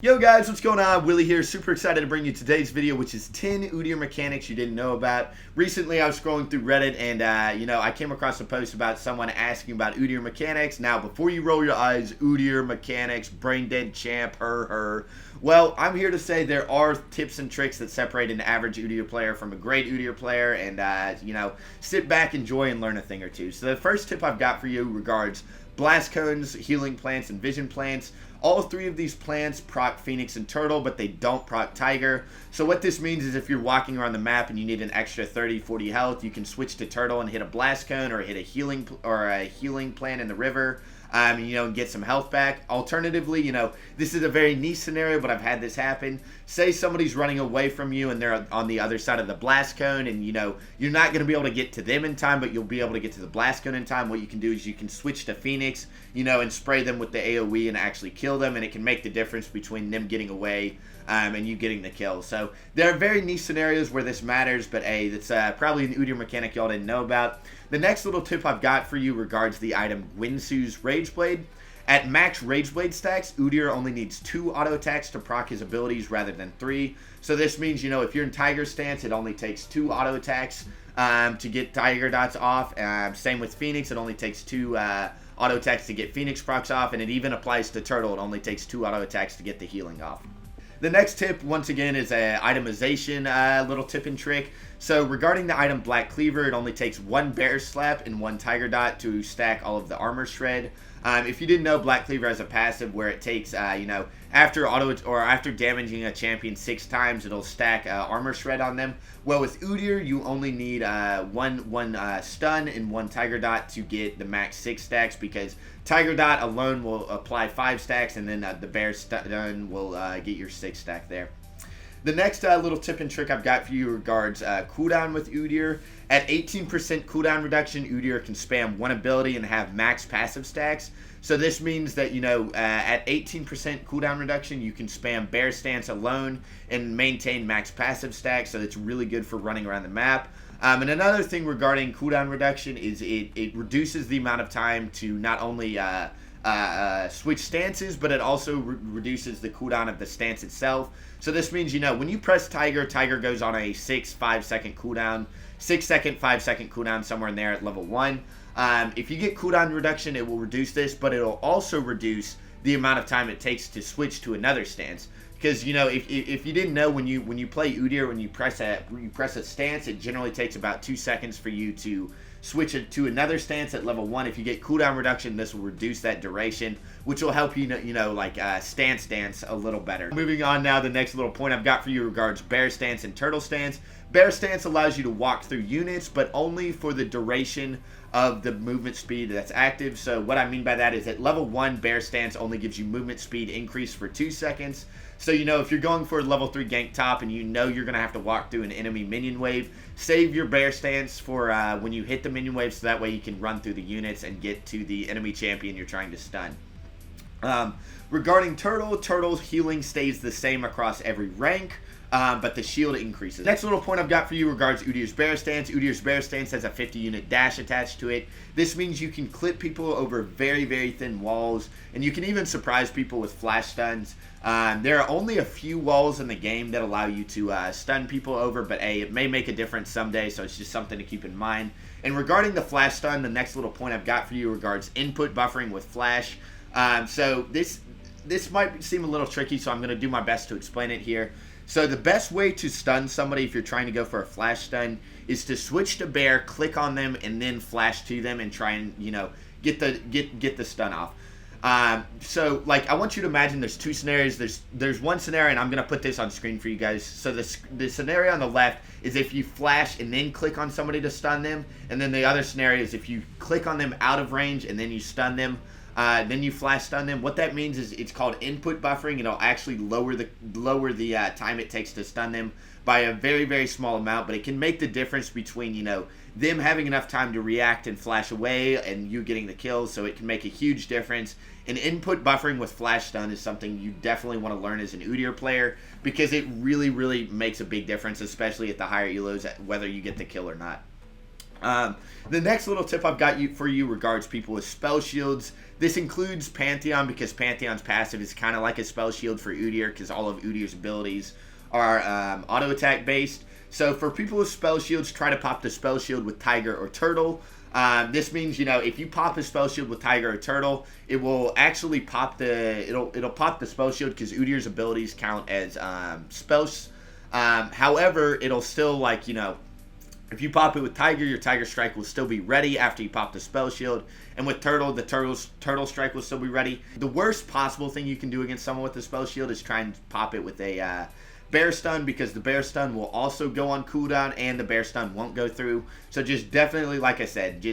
Yo guys, what's going on? Willie here, super excited to bring you today's video, which is 10 Udyr mechanics you didn't know about. Recently I was scrolling through Reddit and I came across a post about someone asking about Udyr mechanics. Now before you roll your eyes, Udyr mechanics, brain dead champ, her. Well, I'm here to say there are tips and tricks that separate an average Udyr player from a great Udyr player, and sit back, enjoy, and learn a thing or two. So the first tip I've got for you regards blast cones, healing plants, and vision plants. All three of these plants proc Phoenix and Turtle, but they don't proc Tiger. So what this means is if you're walking around the map and you need an extra 30-40 health, you can switch to Turtle and hit a blast cone or hit a healing plant in the river. And get some health back. Alternatively, this is a very niche scenario, but I've had this happen. Say somebody's running away from you and they're on the other side of the blast cone, and you're not going to be able to get to them in time, but you'll be able to get to the blast cone in time. What you can do is you can switch to Phoenix, and spray them with the AoE and actually kill them, and it can make the difference between them getting away and you getting the kill. So there are very niche scenarios where this matters, but hey, that's probably an Udyr mechanic y'all didn't know about. The next little tip I've got for you regards the item Gwinsu's Rageblade. At max Rageblade stacks, Udyr only needs 2 auto attacks to proc his abilities rather than 3. So this means, if you're in Tiger stance, it only takes 2 auto attacks to get Tiger dots off. Same with Phoenix, it only takes 2 auto attacks to get Phoenix procs off, and it even applies to Turtle. It only takes 2 auto attacks to get the healing off. The next tip, once again, is a itemization little tip and trick. So regarding the item Black Cleaver, it only takes 1 Bear Slap and 1 Tiger Dot to stack all of the armor shred. If you didn't know, Black Cleaver has a passive where it takes, after damaging a champion 6 times, it'll stack armor shred on them. Well, with Udyr, you only need one stun and 1 Tiger Dot to get the max 6 stacks, because Tiger Dot alone will apply 5 stacks, and then the Bear Stun will get your 6 stack there. The next little tip and trick I've got for you regards cooldown with Udyr. At 18% cooldown reduction, Udyr can spam 1 ability and have max passive stacks. So this means that, at 18% cooldown reduction, you can spam Bear Stance alone and maintain max passive stacks. So it's really good for running around the map. And another thing regarding cooldown reduction is it reduces the amount of time to not only switch stances, but it also reduces the cooldown of the stance itself. So this means, when you press Tiger goes on a 5 second cooldown, 5 second cooldown, somewhere in there at level 1. If you get cooldown reduction, it will reduce this, but it'll also reduce the amount of time it takes to switch to another stance. Because if you didn't know, when you play Udyr, when you press a stance, it generally takes about 2 seconds for you to switch it to another stance at level 1. If you get cooldown reduction, this will reduce that duration, which will help you stance dance a little better. Moving on now, the next little point I've got for you regards Bear Stance and Turtle Stance. Bear Stance allows you to walk through units, but only for the duration of the movement speed that's active. So what I mean by that is at level 1, Bear Stance only gives you movement speed increase for 2 seconds. So if you're going for a level 3 gank top and you're going to have to walk through an enemy minion wave, save your Bear Stance for when you hit the minion wave, so that way you can run through the units and get to the enemy champion you're trying to stun. Regarding Turtle's healing stays the same across every rank. But the shield increases. Next little point I've got for you regards Udyr's Bear Stance. Udyr's Bear Stance has a 50 unit dash attached to it. This means you can clip people over very, very thin walls, and you can even surprise people with flash stuns. There are only a few walls in the game that allow you to stun people over, but hey, it may make a difference someday, so it's just something to keep in mind. And regarding the flash stun, the next little point I've got for you regards input buffering with flash. So this might seem a little tricky, so I'm going to do my best to explain it here. So the best way to stun somebody if you're trying to go for a flash stun is to switch to Bear, click on them, and then flash to them and try and get the stun off. So I want you to imagine there's 2 scenarios. There's one scenario, and I'm gonna put this on screen for you guys. So the scenario on the left is if you flash and then click on somebody to stun them, and then the other scenario is if you click on them out of range and then you stun them. Then you flash stun them. What that means is it's called input buffering. It'll actually lower the time it takes to stun them by a very, very small amount, but it can make the difference between them having enough time to react and flash away and you getting the kills. So it can make a huge difference. And input buffering with flash stun is something you definitely want to learn as an Udyr player, because it really, really makes a big difference, especially at the higher elos, whether you get the kill or not. The next little tip I've got for you regards people with spell shields. This includes Pantheon, because Pantheon's passive is kind of like a spell shield for Udyr, because all of Udyr's abilities are auto attack based. So for people with spell shields, try to pop the spell shield with Tiger or Turtle. This means, if you pop a spell shield with Tiger or Turtle, it will actually pop it'll pop the spell shield, because Udyr's abilities count as spells. However, it'll still, if you pop it with Tiger, your Tiger Strike will still be ready after you pop the spell shield. And with Turtle, the Turtle Strike will still be ready. The worst possible thing you can do against someone with the spell shield is try and pop it with a Bear Stun, because the Bear Stun will also go on cooldown and the Bear Stun won't go through. So just definitely, like I said,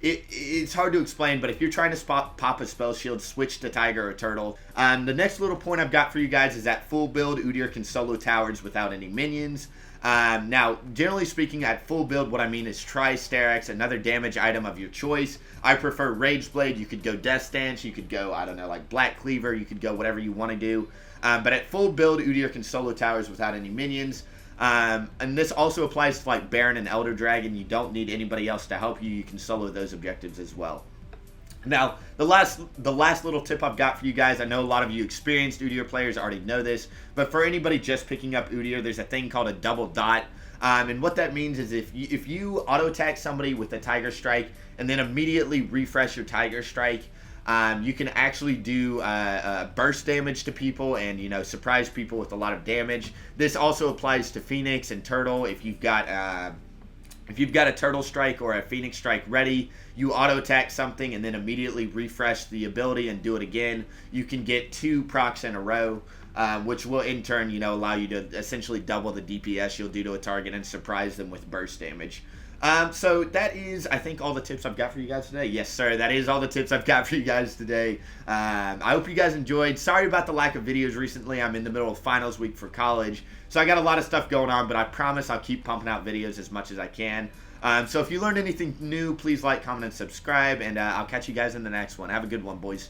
it's hard to explain, but if you're trying to pop a spell shield, switch to Tiger or Turtle. The next little point I've got for you guys is that full build, Udyr can solo towers without any minions. Now, generally speaking, at full build, what I mean is try Sterak's, another damage item of your choice. I prefer Rage Blade. You could go Death Stance. You could go, I don't know, like Black Cleaver. You could go whatever you want to do. But at full build, Udyr can solo towers without any minions. And this also applies to like Baron and Elder Dragon. You don't need anybody else to help you. You can solo those objectives as well. Now, the last little tip I've got for you guys, I know a lot of you experienced Udyr players already know this, but for anybody just picking up Udyr, there's a thing called a double dot. And what that means is if you auto attack somebody with a Tiger Strike and then immediately refresh your Tiger Strike, you can actually do burst damage to people and, surprise people with a lot of damage. This also applies to Phoenix and Turtle. If you've got a Turtle Strike or a Phoenix Strike ready, you auto attack something and then immediately refresh the ability and do it again. You can get 2 procs in a row, which will in turn, allow you to essentially double the DPS you'll do to a target and surprise them with burst damage. So that is, I think, all the tips I've got for you guys today. Yes, sir, that is all the tips I've got for you guys today. I hope you guys enjoyed. Sorry about the lack of videos recently. I'm in the middle of finals week for college, so I got a lot of stuff going on, but I promise I'll keep pumping out videos as much as I can. So if you learned anything new, please like, comment, and subscribe, and I'll catch you guys in the next one. Have a good one, boys.